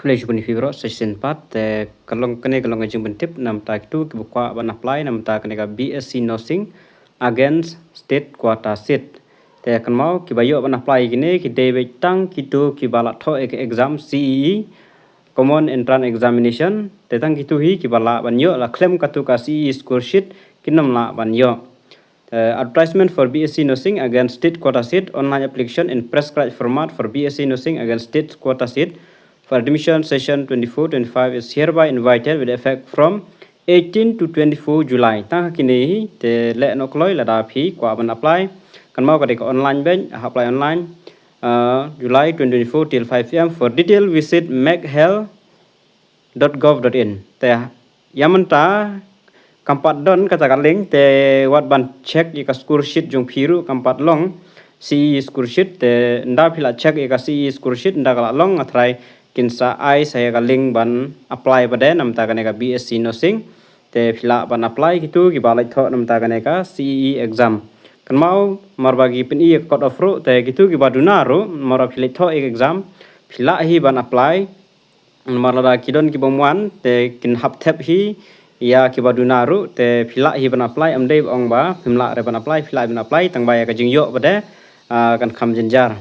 College buni fibro session 4 te kalong ngajing bentip nam ta itu kibukwa ban apply nam ta kene ka BSc nursing against state quota seat te kan mau kibayo ban apply gini ki debit tang kitu kibala tho exam CEE common entrance examination te tang kitu hi kibala ban yo la claim katu ka CEE score sheet kinam la ban yo. Advertisement for BSc nursing against state quota seat online application in prescribed format for BSc nursing against state quota seat for admission session 24-25 is hereby invited with effect from 18 to 24 July. Tang kini te le no kloi la da phi kwa ban apply kan mau ka de online ben apply online July 2024 till 5 pm. For detail visit meghel.gov.in. Te yamanta kampat don kata kaling te wat ban check ika score sheet jong phiru kampat long CEE score sheet te nda phila check ika CEE score sheet nda kala long athrai kinsa ai saya kaling ban apply pada nam ta kaneka BSc nursing te phila ban apply gitu ki balai tho nam ta kaneka CEE exam kan mau marbagi pen i code of ro te gitu ki baduna ro mara phila tho exam phila hi ban apply marada kidon ki bomwan te kin hap thep hi ya ki baduna ro te phila hi ban apply amdei ong ba phimla re ban apply phila ban apply tang ba ya ka jing yo pada kan kham jenjar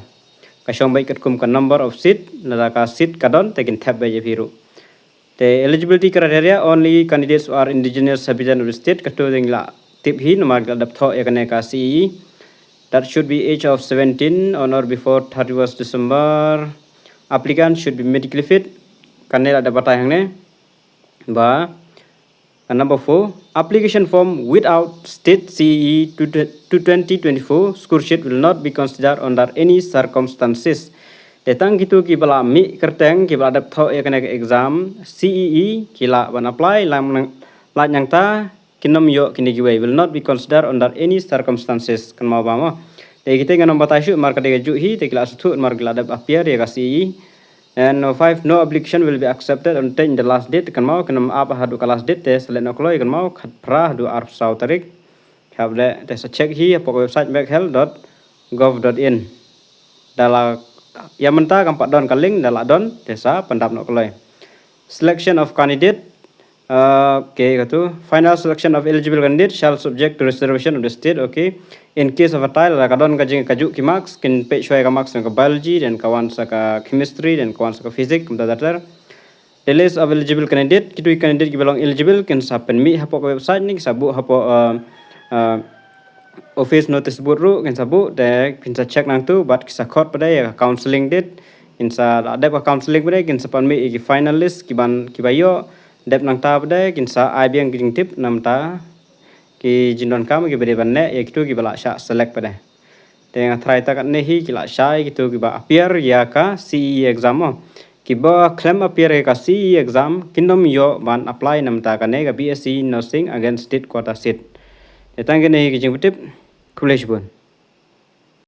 kasong baik kum kan number of seat nada seat kadon taken tab by biru the eligibility criteria only candidates who are indigenous habitat of the state kato dingla tip hi nomar dap tho ekane ka CEE that should be age of 17 on or before 31st December. Applicant should be medically fit kanela ada batang ne ba. Number 4, application form without state CEE to 2024 score sheet will not be considered under any circumstances. Detang gitu ki bala mi kerteng ki bala dap tho ekane exam CEE kila ban apply lam la nyang ta kinom yo kini giwe will not be considered under any circumstances kan mau ba mo. Te kita nganom batashu mar ka de ju hi te kila suthu mar kila dap appear ya ka CEE. And 5, no application will be accepted until the last date. Kan mau kenam apa hadu ka last date te selen okloi kan mau khat pra du arp sau tarik. Kable te check hi apa website meghel.gov.in. Dala ya menta kampat don kaling dala don desa pendap no okloi. Selection of candidate okay katu final selection of eligible candidate shall subject to reservation of the state. Okay, in case of a tile la kadon kajing kaju ki marks kin pe shoy ka marks ka biology dan kawan saka chemistry dan kawan saka physics kumta datar the list of eligible candidate kitu candidate ki belong eligible kin sapen mi hapo website ni sabu hapo office notice board ru kin sabu de kin sa check nang tu but kisa khot pada ya counseling date kin sa ada counseling pada kin sapan mi ki finalist ki ban ki bayo dep nang ta pada kin sa IBM king tip nam ta ki jinon kam ki bede banne ya kitu ki bala sha select pada teng try ta kan nehi ki la shai kitu ki ba appear ya ka CEE exam ki ba claim appear ka CEE exam kinom yo ban apply nam ta kan ka BSc nursing against state quota seat etang ki nehi ki jing tip college bun